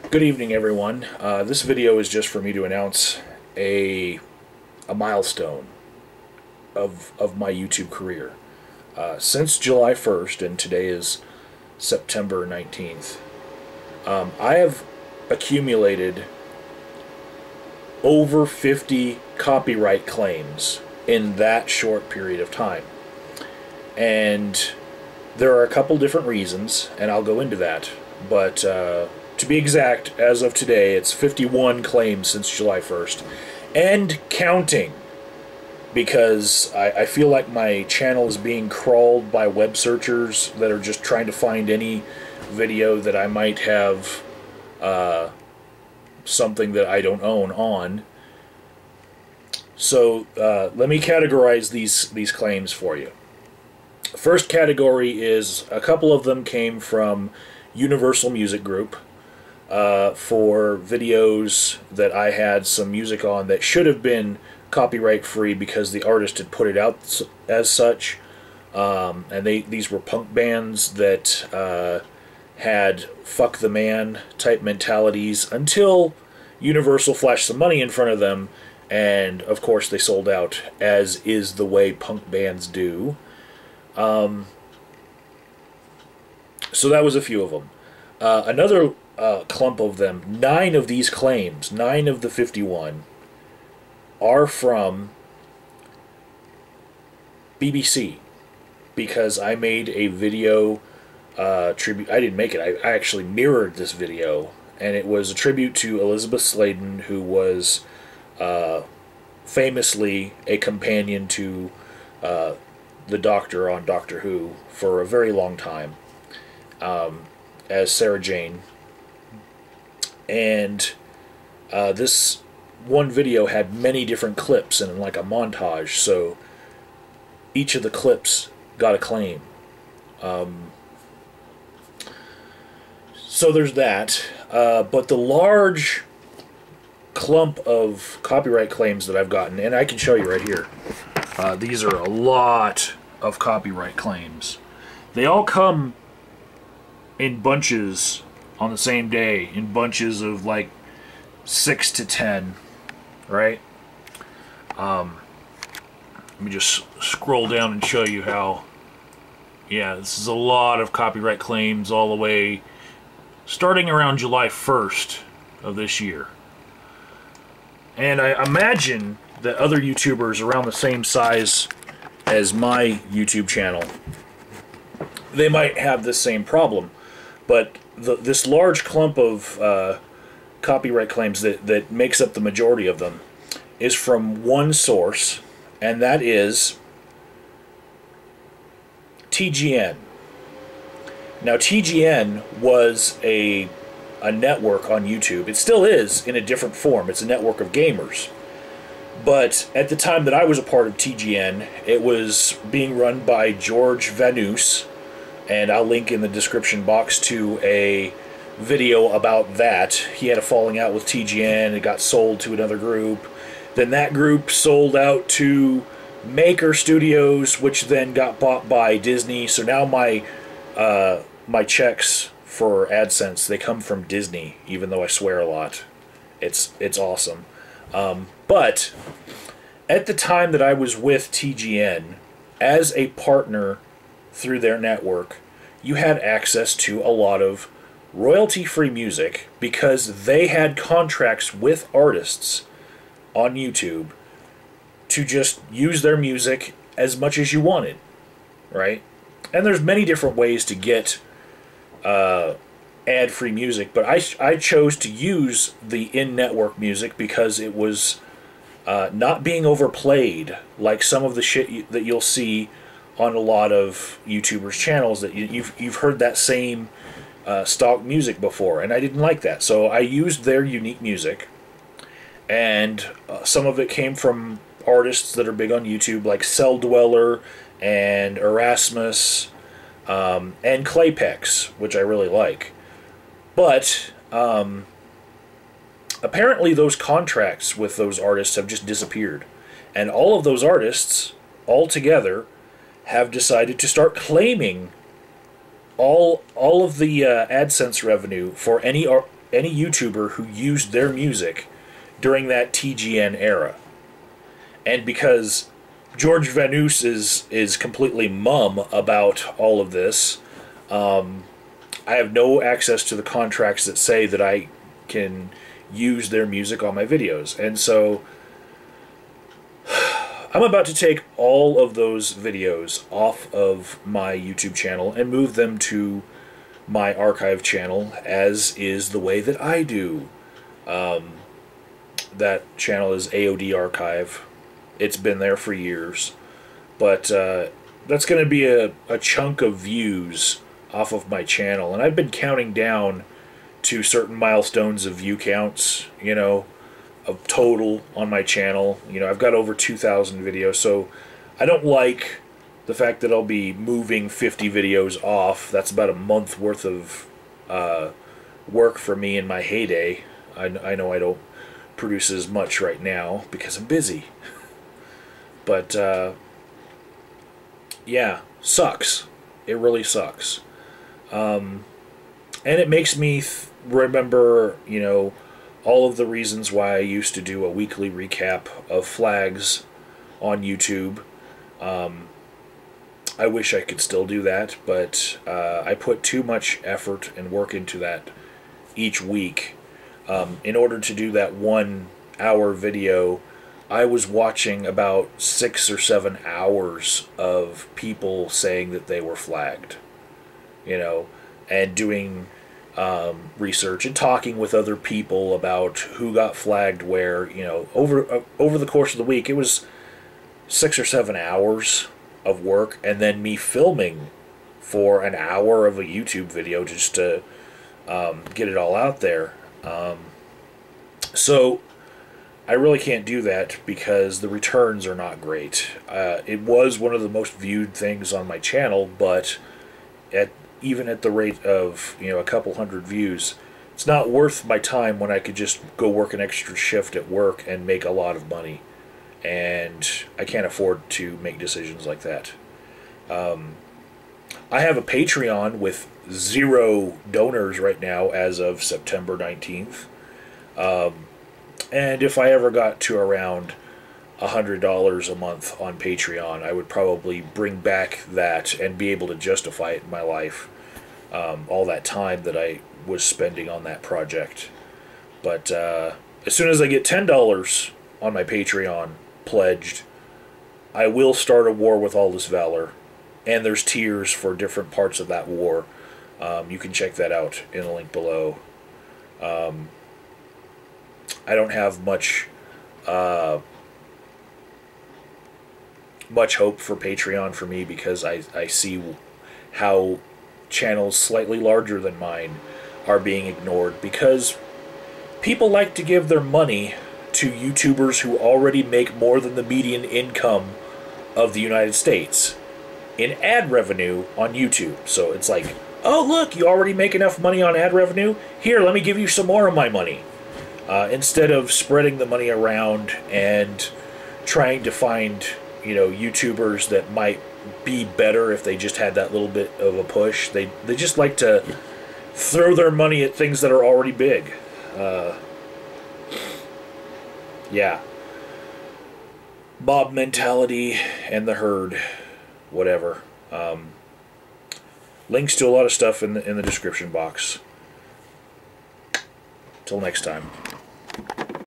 Good evening, everyone. This video is just for me to announce a milestone of my YouTube career. Since July 1st, and today is September 19th, I have accumulated over 50 copyright claims in that short period of time. And there are a couple different reasons, and I'll go into that. But to be exact, as of today, it's 51 claims since July 1st. And counting. Because I feel like my channel is being crawled by web searchers that are just trying to find any video that I might have something that I don't own on. So let me categorize these claims for you. First category is a couple of them came from Universal Music Group for videos that I had some music on that should have been copyright free because the artist had put it out as such. And these were punk bands that had fuck the man type mentalities until Universal flashed some money in front of them, and of course they sold out, as is the way punk bands do. So that was a few of them. Another clump of them, 9 of these claims, 9 of the 51, are from BBC, because I made a video tribute. I didn't make it, I actually mirrored this video, and it was a tribute to Elizabeth Sladen, who was famously a companion to the Doctor on Doctor Who for a very long time, as Sarah Jane. And this one video had many different clips and like a montage, so each of the clips got a claim. So there's that. But the large clump of copyright claims that I've gotten, and I can show you right here. These are a lot of copyright claims. They all come in bunches on the same day, in bunches of like 6 to 10, right? Let me just scroll down and show you how. Yeah, this is a lot of copyright claims all the way starting around July 1st of this year. And I imagine that other YouTubers around the same size as my YouTube channel, they might have this same problem. But this large clump of copyright claims that makes up the majority of them is from one source, and that is TGN. Now, TGN was a network on YouTube. It still is in a different form. It's a network of gamers. But at the time that I was a part of TGN, it was being run by George Vanous, and I'll link in the description box to a video about that. He had a falling out with TGN. It got sold to another group. Then that group sold out to Maker Studios, which then got bought by Disney. So now my checks for AdSense, they come from Disney, even though I swear a lot. It's awesome. But at the time that I was with TGN, as a partner through their network, you had access to a lot of royalty-free music because they had contracts with artists on YouTube to just use their music as much as you wanted, right? And there's many different ways to get ad-free music, but I chose to use the in-network music because it was not being overplayed like some of the shit that you'll see on a lot of YouTubers' channels that you've heard that same stock music before, and I didn't like that. So I used their unique music, and some of it came from artists that are big on YouTube, like Cell Dweller and Erasmus and Claypex, which I really like. But apparently those contracts with those artists have just disappeared, and all of those artists all together have decided to start claiming all of the AdSense revenue for any any YouTuber who used their music during that TGN era. And because George Vanus is completely mum about all of this, I have no access to the contracts that say that I can use their music on my videos. And so I'm about to take all of those videos off of my YouTube channel and move them to my archive channel, as is the way that I do. That channel is AOD Archive. It's been there for years. But that's going to be a chunk of views off of my channel. And I've been counting down to certain milestones of view counts, you know, of total on my channel. You know, I've got over 2,000 videos, so I don't like the fact that I'll be moving 50 videos off. That's about a month worth of work for me in my heyday. I know I don't produce as much right now because I'm busy. But, yeah, sucks. It really sucks. And it makes me remember, you know, all of the reasons why I used to do a weekly recap of flags on YouTube. I wish I could still do that, but I put too much effort and work into that each week. In order to do that 1 hour video, I was watching about 6 or 7 hours of people saying that they were flagged, you know, and doing research and talking with other people about who got flagged where. You know, over the course of the week, it was 6 or 7 hours of work, and then me filming for an hour of a YouTube video just to get it all out there. So I really can't do that because the returns are not great. It was one of the most viewed things on my channel, but even at the rate of, you know, a couple hundred views, it's not worth my time when I could just go work an extra shift at work and make a lot of money. And I can't afford to make decisions like that. I have a Patreon with 0 donors right now as of September 19th. And if I ever got to around $100 a month on Patreon, I would probably bring back that and be able to justify it in my life. All that time that I was spending on that project. But as soon as I get $10 on my Patreon pledged, I will start a war with Aldous Valor. And there's tiers for different parts of that war. You can check that out in the link below. I don't have much hope for Patreon for me because I see how channels slightly larger than mine are being ignored because people like to give their money to YouTubers who already make more than the median income of the United States in ad revenue on YouTube. So it's like, oh look, you already make enough money on ad revenue? Here, let me give you some more of my money. Instead of spreading the money around and trying to find, you know, YouTubers that might be better if they just had that little bit of a push. They just like to throw their money at things that are already big. Yeah. Mob mentality and the herd. Whatever. Links to a lot of stuff in the description box. Till next time.